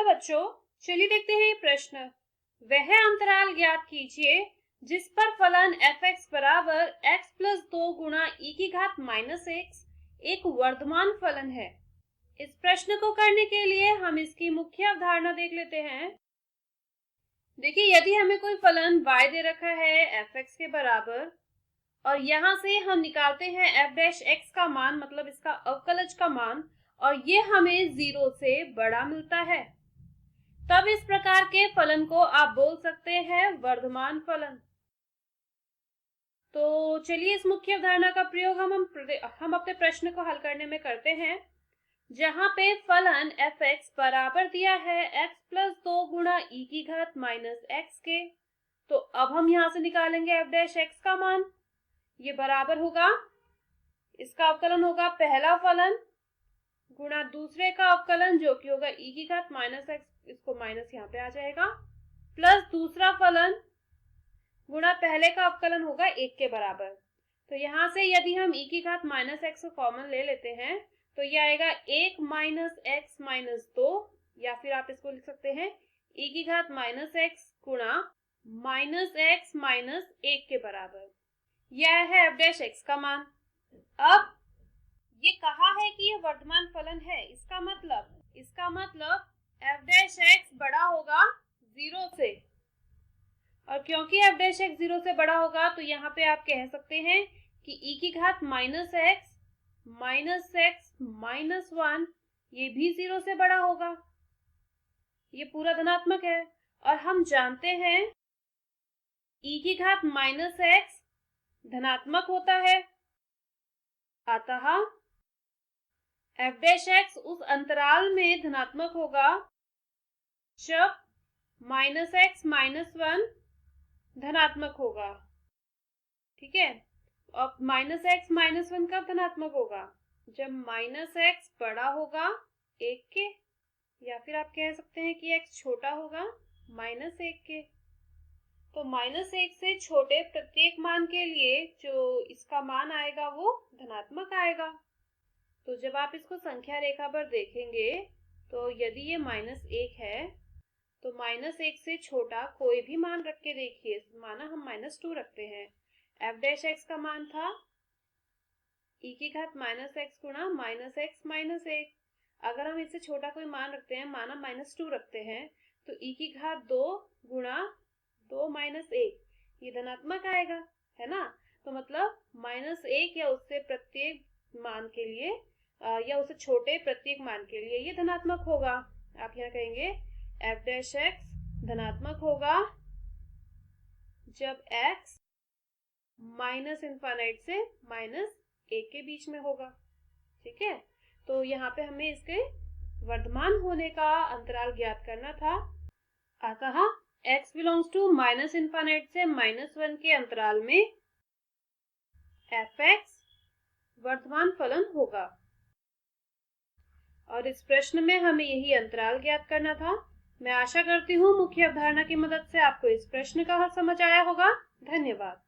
Hello बच्चों, चलिए देखते हैं ये प्रश्न। वह अंतराल ज्ञात कीजिए जिस पर फलन f(x) बराबर x प्लस 2 गुणा e की घात माइनस x एक वर्धमान फलन है। इस प्रश्न को करने के लिए हम इसकी मुख्य अवधारणा देख लेते हैं। देखिए, यदि हमें कोई फलन y दे रखा है f(x) के बराबर और यहाँ से हम निकालते हैं f' का मान, मतलब इसका अवकलज का मान, और ये हमें 0 से बड़ा मिलता है, तब इस प्रकार के फलन को आप बोल सकते हैं वर्धमान फलन। तो चलिए इस मुख्य अवधारणा का प्रयोग हम अपने प्रश्न को हल करने में करते हैं, जहां पे फलन f(x) बराबर दिया है x प्लस 2 गुणा e की घात माइनस x के। तो अब हम यहां से निकालेंगे f' का मान। ये बराबर होगा, इसका अवकलन होगा पहला फलन गुणा दूसरे का अवकलन जो कि होगा e की घात माइनस x, इसको माइनस यहाँ पे आ जाएगा, प्लस दूसरा फलन गुणा पहले का अवकलन होगा 1 के बराबर। तो यहाँ से यदि हम e की घात माइनस x को कॉमन ले लेते हैं तो ये आएगा 1 माइनस x माइनस 2, या फिर आप इसको लिख सकते हैं e की घात माइनस x गुणा माइनस x माइनस 1 के बराबर। यह है f' का मान। अब ये कहा है कि ये वर्धमान फलन है, इसका मतलब f' बड़ा होगा 0 से, और क्योंकि f' 0 से बड़ा होगा तो यहाँ पे आप कह सकते हैं कि e की घात माइनस x माइनस 1 ये भी 0 से बड़ा होगा। ये पूरा धनात्मक है और हम जानते हैं e की घात माइनस x धनात्मक होता है, अतः f' उस अंतराल में धनात्मक होगा जब माइनस x माइनस 1 धनात्मक होगा। ठीक है, अब माइनस x माइनस 1 कब धनात्मक होगा? जब माइनस x बड़ा होगा 1 के, या फिर आप कह सकते हैं कि x छोटा होगा माइनस 1 के। तो माइनस 1 से छोटे प्रत्येक मान के लिए जो इसका मान आएगा वो धनात्मक आएगा। तो जब आप इसको संख्या रेखा पर देखेंगे तो यदि ये माइनस 1 है तो माइनस 1 से छोटा कोई भी मान रख के देखिए, माना हम माइनस 2 रखते हैं, f' का मान था e की घात माइनस x गुणा माइनस x माइनस 1। अगर हम इससे छोटा कोई मान रखते हैं, माना माइनस 2 रखते हैं, तो e की घात 2 गुणा 2 माइनस 1 ये धनात्मक आएगा, है ना। तो मतलब माइनस 1 या उससे प्रत्येक मान के लिए या उससे छोटे प्रत्येक मान के लिए ये धनात्मक होगा। आप यहाँ कहेंगे f' धनात्मक होगा जब x माइनस इनफाइनाइट से माइनस 1 के बीच में होगा। ठीक है, तो यहाँ पे हमें इसके वर्धमान होने का अंतराल ज्ञात करना था, अतः x belongs to minus infinite से माइनस 1 के अंतराल में f(x) वर्धमान फलन होगा। और इस प्रश्न में हमें यही अंतराल ज्ञात करना था। मैं आशा करती हूँ मुख्य अवधारणा की मदद से आपको इस प्रश्न का हल समझ आया होगा। धन्यवाद।